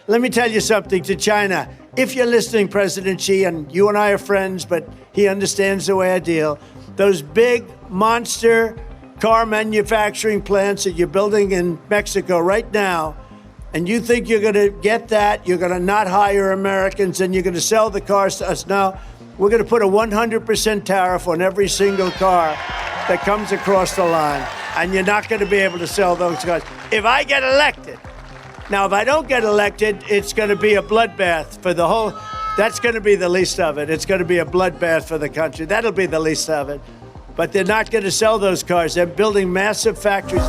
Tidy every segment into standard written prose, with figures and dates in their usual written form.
Let me tell you something to China. If you're listening, President Xi, and you and I are friends, but he understands the way I deal, those big monster car manufacturing plants that you're building in Mexico right now, and you think you're going to get that, you're going to not hire Americans, and you're going to sell the cars to us. Now, we're going to put a 100% tariff on every single car that comes across the line, and you're not going to be able to sell those cars. If I get elected, now, if I don't get elected, it's going to be a bloodbath for the whole, that's going to be the least of it. It's going to be a bloodbath for the country. That'll be the least of it. But they're not going to sell those cars. They're building massive factories.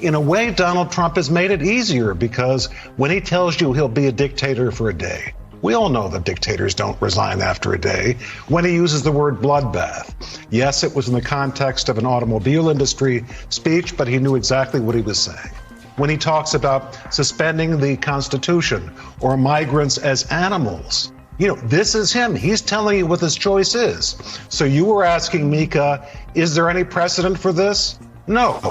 In a way, Donald Trump has made it easier because when he tells you he'll be a dictator for a day, we all know that dictators don't resign after a day. When he uses the word bloodbath, yes, it was in the context of an automobile industry speech, but he knew exactly what he was saying. When he talks about suspending the Constitution or migrants as animals, you know, this is him. He's telling you what his choice is. So you were asking, Mika, is there any precedent for this? No.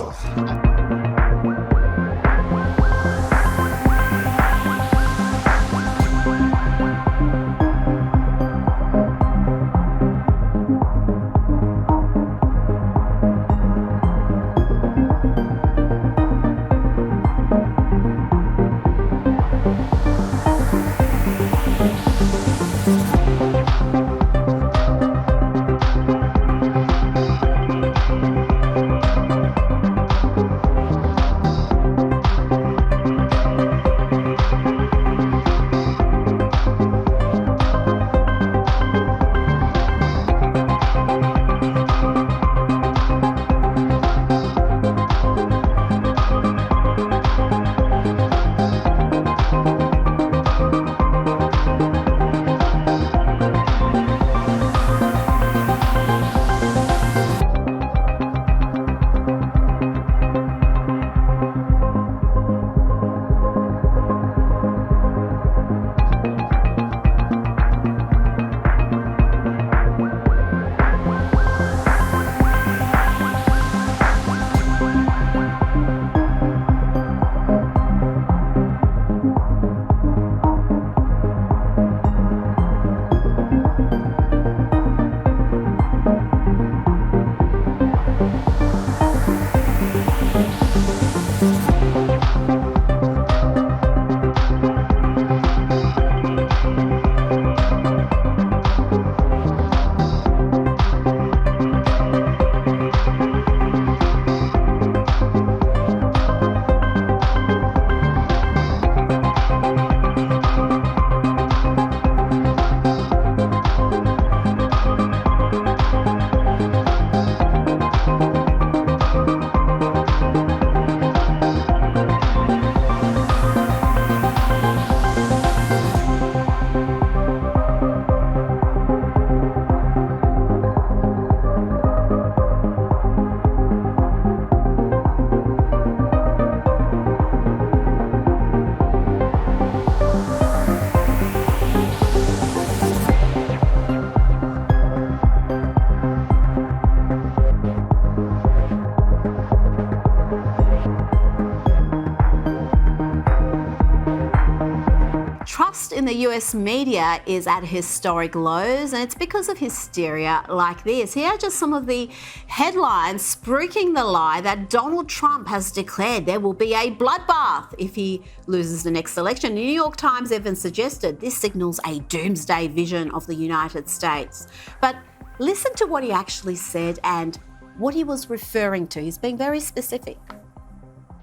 Trust in the US media is at historic lows, and it's because of hysteria like this. Here are just some of the headlines spruiking the lie that Donald Trump has declared there will be a bloodbath if he loses the next election. The New York Times even suggested this signals a doomsday vision of the United States. But listen to what he actually said and what he was referring to. He's being very specific.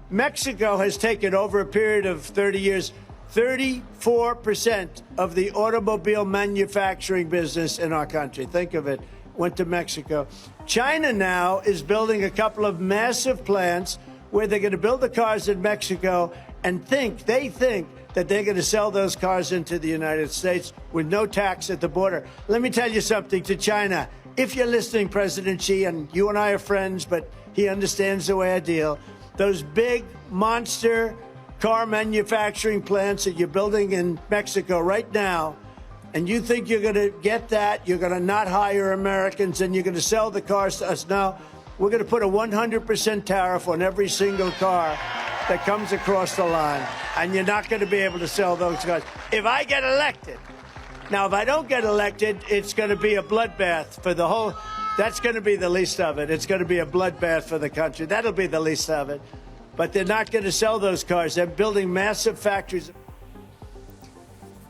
Mexico has taken, over a period of 30 years, 34% of the automobile manufacturing business in our country. Think of it, went to Mexico. China now is building a couple of massive plants where they're going to build the cars in Mexico and they think that they're going to sell those cars into the United States with no tax at the border. Let me tell you something to China. If you're listening, President Xi, and you and I are friends, but he understands the way I deal, those big monster car manufacturing plants that you're building in Mexico right now, and you think you're going to get that, you're going to not hire Americans, and you're going to sell the cars to us. Now, we're going to put a 100% tariff on every single car that comes across the line, and you're not going to be able to sell those cars. If I get elected, now, if I don't get elected, it's going to be a bloodbath for the whole, that's going to be the least of it. It's going to be a bloodbath for the country. That'll be the least of it. But they're not going to sell those cars. They're building massive factories.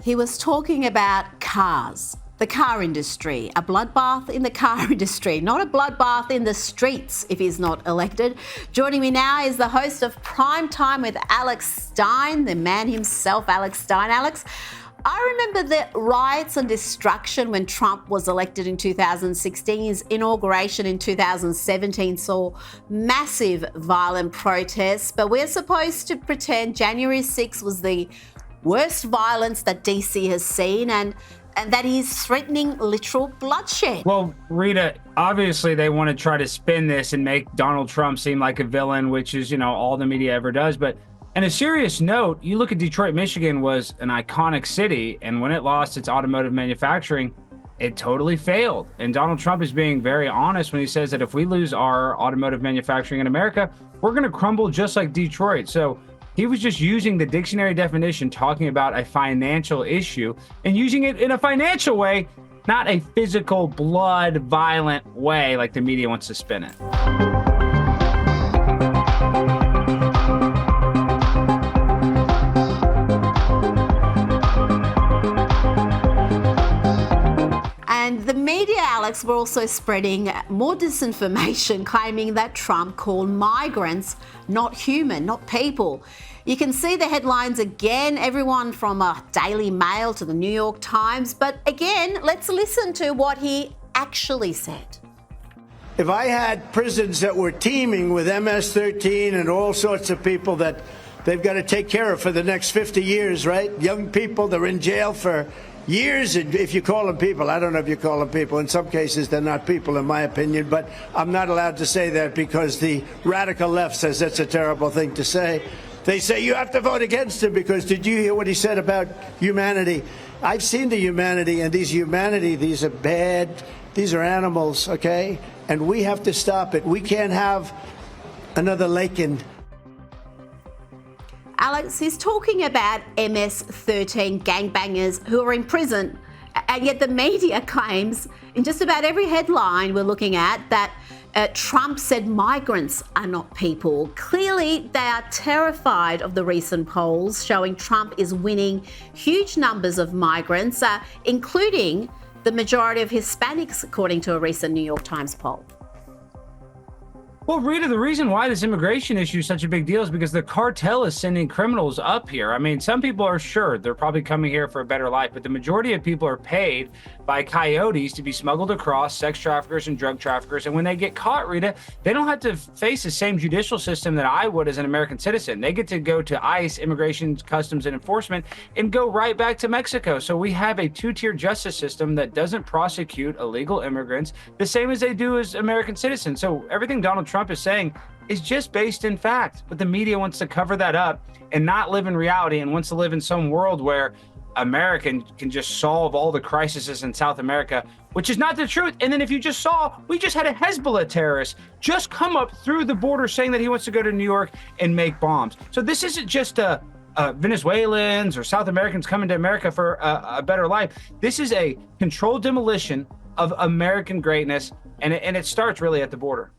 He was talking about cars, the car industry, a bloodbath in the car industry, not a bloodbath in the streets if he's not elected. Joining me now is the host of Prime Time with Alex Stein, the man himself, Alex Stein. Alex, I remember the riots and destruction when Trump was elected in 2016. His inauguration in 2017 saw massive violent protests, but we're supposed to pretend January 6th was the worst violence that DC has seen and that he's threatening literal bloodshed. Well, Rita, obviously they want to try to spin this and make Donald Trump seem like a villain, which is, all the media ever does. But on a serious note, you look at Detroit, Michigan was an iconic city, and when it lost its automotive manufacturing, it totally failed. And Donald Trump is being very honest when he says that if we lose our automotive manufacturing in America, we're going to crumble just like Detroit. So he was just using the dictionary definition, talking about a financial issue and using it in a financial way, not a physical, blood, violent way like the media wants to spin it. And the media, Alex, were also spreading more disinformation, claiming that Trump called migrants not human, not people. You can see the headlines again, everyone from a Daily Mail to the New York Times. But again, let's listen to what he actually said. If I had prisons that were teeming with MS-13 and all sorts of people that they've got to take care of for the next 50 years, right? Young people, they're in jail for years, and if you call them people, I don't know if you call them people. In some cases, they're not people, in my opinion, but I'm not allowed to say that because the radical left says that's a terrible thing to say. They say you have to vote against him because did you hear what he said about humanity? I've seen the humanity, and these are bad, these are animals, okay? And we have to stop it. We can't have another Lakin. Alex, he's talking about MS-13 gangbangers who are in prison, and yet the media claims in just about every headline we're looking at that Trump said migrants are not people. Clearly, they are terrified of the recent polls showing Trump is winning huge numbers of migrants, including the majority of Hispanics, according to a recent New York Times poll. Well, Rita, the reason why this immigration issue is such a big deal is because the cartel is sending criminals up here. I mean, some people are sure they're probably coming here for a better life, but the majority of people are paid by coyotes to be smuggled across, sex traffickers and drug traffickers. And when they get caught, Rita, they don't have to face the same judicial system that I would as an American citizen. They get to go to ICE, Immigration, Customs, and Enforcement, and go right back to Mexico. So we have a two-tier justice system that doesn't prosecute illegal immigrants the same as they do as American citizens. So everything Donald Trump is saying is just based in fact, but the media wants to cover that up and not live in reality and wants to live in some world where America can just solve all the crises in South America, which is not the truth. And then if you just saw, we just had a Hezbollah terrorist just come up through the border saying that he wants to go to New York and make bombs. So this isn't just a Venezuelans or South Americans coming to America for a better life. This is a controlled demolition of American greatness, and it starts really at the border.